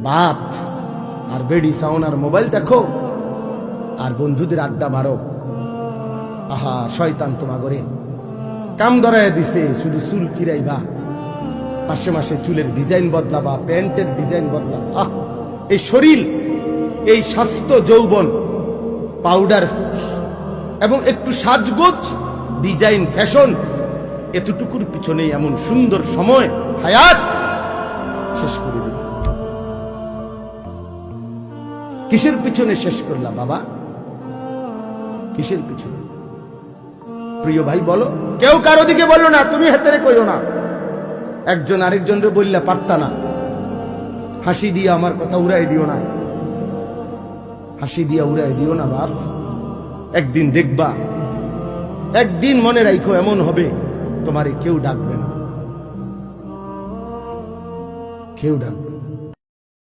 বাত আর বেডি সাউন আর মোবাইল দেখো আর বন্ধুদের আড্ডা মারো। আহা শয়তান তোমাগরে কাম ধরায় দিছে, শুধু চুল ফিরাইবা, মাসে মাসে চুলের ডিজাইন বদলাবা, প্যান্টের ডিজাইন বদলাবা। এই শরীর, এই স্বাস্থ্য, যৌবন, পাউডার এবং একটু সাজগোজ, ডিজাইন, ফ্যাশন, এতটুকুর পিছনে এমন সুন্দর সময় হায়াত শেষ করে দিল। কিসের পিছনে শেষ করলা বাবা? কিসের পিছনে? প্রিয় ভাই বলো, কেউ কারো দিকে বললো না, তুমি হাতে কইও না। একজন আরেকজনরে বললা পারতা না, হাসি দিয়ে আমার কথা উড়াই দিও না, হাসি দিয়া উড়াই দিও না বাপ। একদিন দেখবা, একদিন মনে রাখো এমন হবে তোমারে কেউ ডাকবে না, কেউ ডাকবে